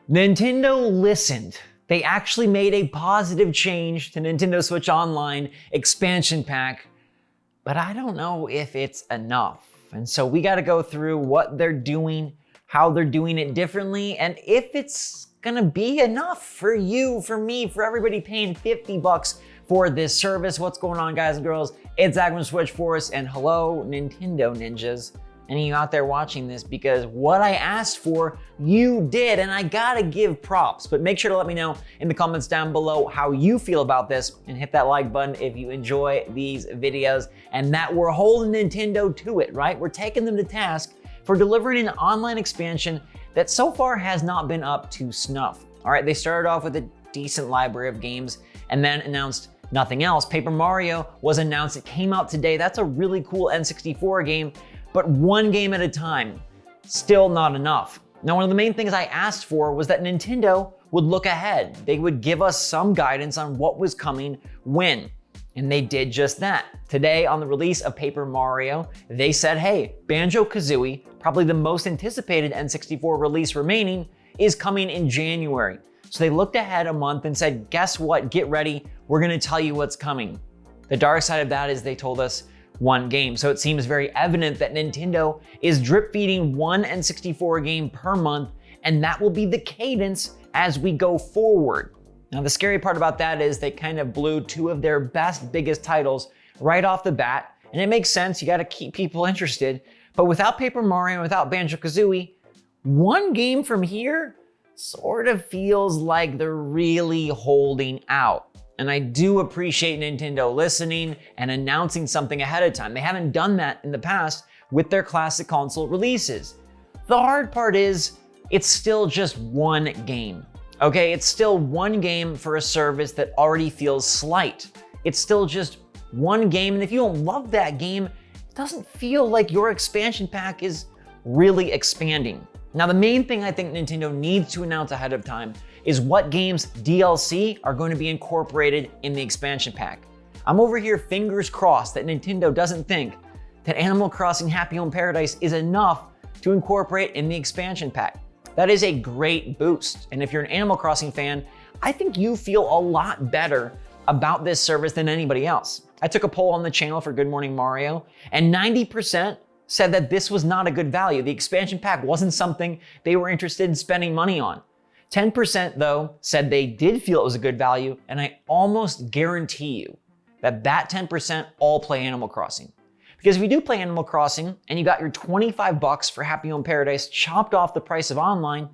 Nintendo listened. They actually made a positive change to Nintendo Switch Online expansion pack, but I don't know if it's enough. And so we gotta go through what they're doing, how they're doing it differently, and if it's gonna be enough for you, for me, for everybody paying $50 for this service. What's going on, guys and girls? It's Zach from SwitchForce, and hello, Nintendo ninjas. Any of you out there watching this, because what I asked for, you did, and I gotta give props. But make sure to let me know in the comments down below how you feel about this, and hit that like button if you enjoy these videos, and that we're holding Nintendo to it, right? We're taking them to task for delivering an online expansion that so far has not been up to snuff. All right, they started off with a decent library of games and then announced nothing else. Paper Mario was announced, it came out today. That's a really cool N64 game, but one game at a time, still not enough. Now, one of the main things I asked for was that Nintendo would look ahead. They would give us some guidance on what was coming when, and they did just that. Today, on the release of Paper Mario, they said, hey, Banjo Kazooie, probably the most anticipated N64 release remaining, is coming in January. So they looked ahead a month and said, guess what, get ready, we're gonna tell you what's coming. The dark side of that is they told us one game. So it seems very evident that Nintendo is drip feeding one N64 game per month, and that will be the cadence as we go forward. Now, the scary part about that is they kind of blew two of their best, biggest titles right off the bat, and it makes sense, you gotta keep people interested. But without Paper Mario, without Banjo Kazooie, one game from here sort of feels like they're really holding out. And I do appreciate Nintendo listening and announcing something ahead of time. They haven't done that in the past with their classic console releases. The hard part is, it's still just one game, okay? It's still one game for a service that already feels slight. It's still just one game, and if you don't love that game, it doesn't feel like your expansion pack is really expanding. Now, the main thing I think Nintendo needs to announce ahead of time is what games DLC are going to be incorporated in the expansion pack. I'm over here fingers crossed that Nintendo doesn't think that Animal Crossing Happy Home Paradise is enough to incorporate in the expansion pack. That is a great boost. And if you're an Animal Crossing fan, I think you feel a lot better about this service than anybody else. I took a poll on the channel for Good Morning Mario, and 90% said that this was not a good value. The expansion pack wasn't something they were interested in spending money on. 10% though said they did feel it was a good value, and I almost guarantee you that that 10% all play Animal Crossing. Because if you do play Animal Crossing and you got your $25 for Happy Home Paradise chopped off the price of online,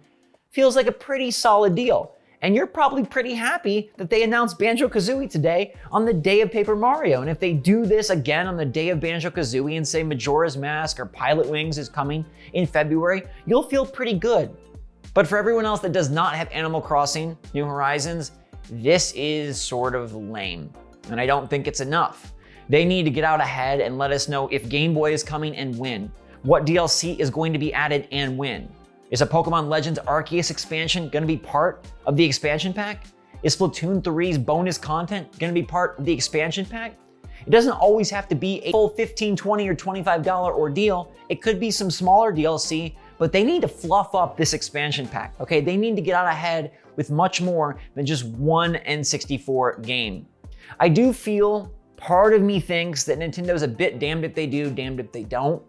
feels like a pretty solid deal. And you're probably pretty happy that they announced Banjo Kazooie today on the day of Paper Mario. And if they do this again on the day of Banjo Kazooie and say Majora's Mask or Pilot Wings is coming in February, you'll feel pretty good. But for everyone else that does not have Animal Crossing New Horizons, this is sort of lame. And I don't think it's enough. They need to get out ahead and let us know if Game Boy is coming and when. What DLC is going to be added and when. Is a Pokemon Legends Arceus expansion gonna be part of the expansion pack? Is Splatoon 3's bonus content gonna be part of the expansion pack? It doesn't always have to be a full $15, $20, or $25 ordeal. It could be some smaller DLC, but they need to fluff up this expansion pack, okay? They need to get out ahead with much more than just one N64 game. I do feel, part of me thinks that Nintendo's a bit damned if they do, damned if they don't.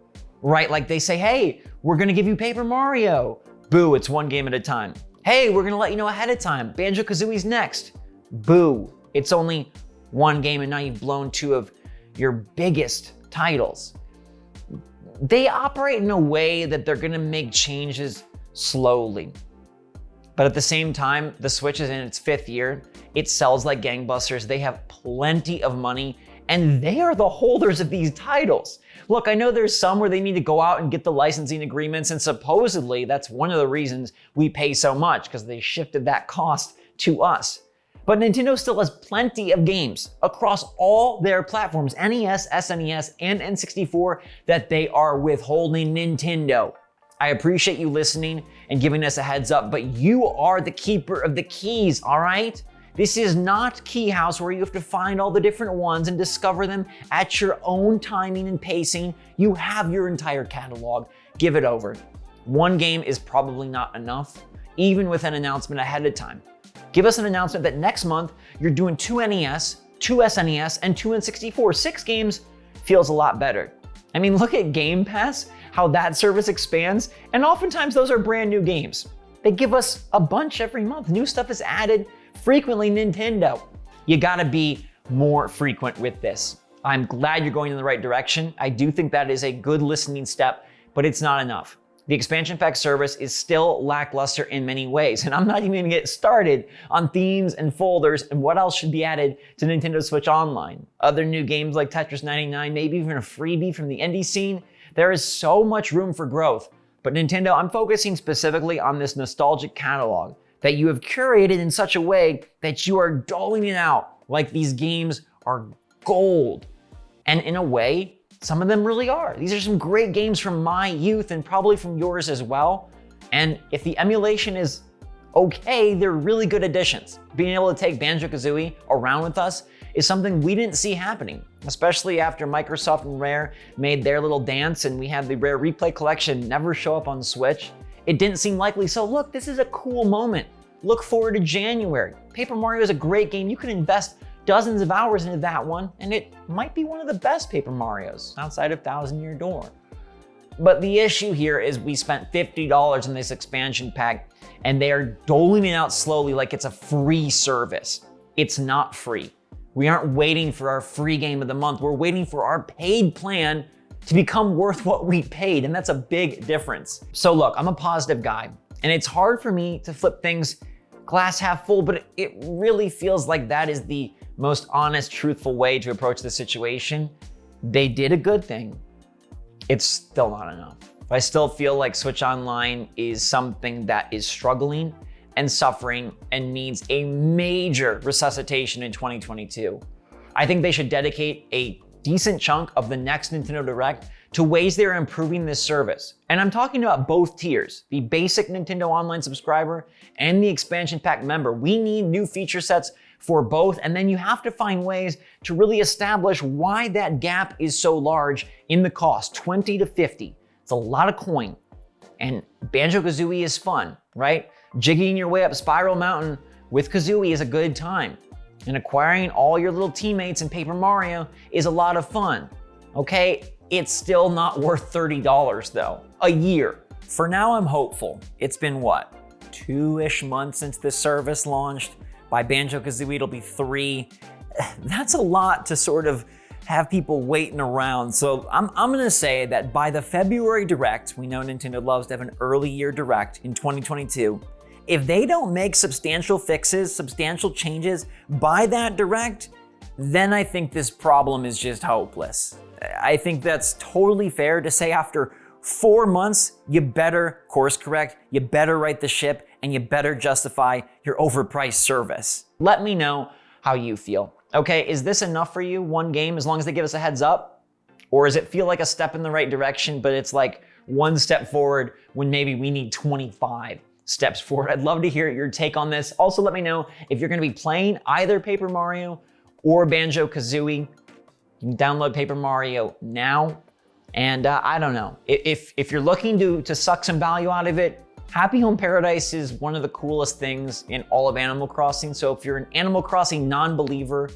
Right, like they say, hey, we're gonna give you Paper Mario. Boo, it's one game at a time. Hey, we're gonna let you know ahead of time, Banjo Kazooie's next. Boo, it's only one game and now you've blown two of your biggest titles. They operate in a way that they're gonna make changes slowly. But at the same time, the Switch is in its 5th year. It sells like gangbusters. They have plenty of money, and they are the holders of these titles. Look, I know there's some where they need to go out and get the licensing agreements, and supposedly that's one of the reasons we pay so much, because they shifted that cost to us. But Nintendo still has plenty of games across all their platforms, NES, SNES, and N64, that they are withholding Nintendo. I appreciate you listening and giving us a heads up, but you are the keeper of the keys, all right? This is not Key House where you have to find all the different ones and discover them at your own timing and pacing. You have your entire catalog. Give it over. One game is probably not enough. even with an announcement ahead of time. Give us an announcement that next month you're doing 2 NES, 2 SNES, and 2 N64. 6 games feels a lot better. I mean, look at Game Pass, how that service expands, and oftentimes those are brand new games. They give us a bunch every month. New stuff is added frequently. Nintendo, you gotta be more frequent with this. I'm glad you're going in the right direction. I do think that is a good listening step, but it's not enough. The expansion pack service is still lackluster in many ways, and I'm not even gonna get started on themes and folders and what else should be added to Nintendo Switch Online. Other new games like Tetris 99, maybe even a freebie from the indie scene. There is so much room for growth, but Nintendo, I'm focusing specifically on this nostalgic catalog that you have curated in such a way that you are doling it out like these games are gold. And in a way, some of them really are. These are some great games from my youth and probably from yours as well. And if the emulation is okay, they're really good additions. Being able to take Banjo Kazooie around with us is something we didn't see happening, especially after Microsoft and Rare made their little dance and we had the Rare Replay Collection never show up on Switch. It didn't seem likely, so look, this is a cool moment. Look forward to January. Paper Mario is a great game. You can invest dozens of hours into that one, and it might be one of the best Paper Marios outside of Thousand Year Door. But the issue here is we spent $50 on this expansion pack, and they are doling it out slowly like it's a free service. It's not free. We aren't waiting for our free game of the month. We're waiting for our paid plan to become worth what we paid, and that's a big difference. So look, I'm a positive guy, and it's hard for me to flip things glass half full, but it really feels like that is the most honest, truthful way to approach the situation. They did a good thing. It's still not enough. I still feel like Switch Online is something that is struggling and suffering and needs a major resuscitation in 2022. I think they should dedicate a decent chunk of the next Nintendo Direct to ways they're improving this service. And I'm talking about both tiers, the basic Nintendo Online subscriber and the expansion pack member. We need new feature sets for both, and then you have to find ways to really establish why that gap is so large in the cost, 20 to 50. It's a lot of coin. And Banjo Kazooie is fun, right? Jigging your way up Spiral Mountain with Kazooie is a good time. And acquiring all your little teammates in Paper Mario is a lot of fun. Okay, it's still not worth $30 though, a year. For now, I'm hopeful. It's been what, 2-ish months since this service launched? By Banjo Kazooie, it'll be 3. That's a lot to sort of have people waiting around. So I'm gonna say that by the February Direct, we know Nintendo loves to have an early year Direct in 2022. If they don't make substantial fixes, substantial changes by that Direct, then I think this problem is just hopeless. I think that's totally fair to say after 4 months, you better course correct, you better right the ship, and you better justify your overpriced service. Let me know how you feel. Okay, is this enough for you, one game, as long as they give us a heads up? Or does it feel like a step in the right direction, but it's like one step forward when maybe we need 25 steps forward? I'd love to hear your take on this. Also, let me know if you're gonna be playing either Paper Mario or Banjo Kazooie. You can download Paper Mario now. And I don't know, if you're looking to suck some value out of it, Happy Home Paradise is one of the coolest things in all of Animal Crossing. So if you're an Animal Crossing non-believer,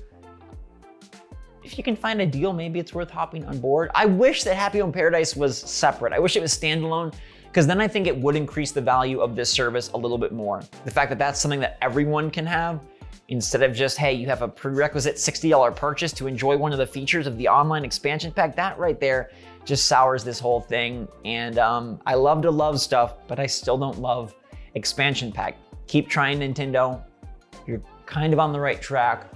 if you can find a deal, maybe it's worth hopping on board. I wish that Happy Home Paradise was separate. I wish it was standalone, because then I think it would increase the value of this service a little bit more. The fact that that's something that everyone can have, instead of just, hey, you have a prerequisite $60 purchase to enjoy one of the features of the online expansion pack, that right there just sours this whole thing. And I love to love stuff, but I still don't love expansion pack. Keep trying, Nintendo. You're kind of on the right track,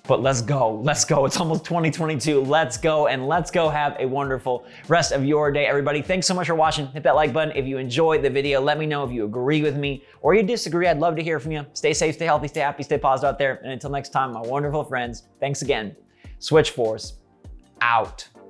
but let's go. Let's go. It's almost 2022. Let's go, and let's go have a wonderful rest of your day, everybody. Thanks so much for watching. Hit that like button if you enjoyed the video. Let me know if you agree with me or you disagree. I'd love to hear from you. Stay safe, stay healthy, stay happy, stay positive out there. And until next time, my wonderful friends, thanks again. SwitchForce out.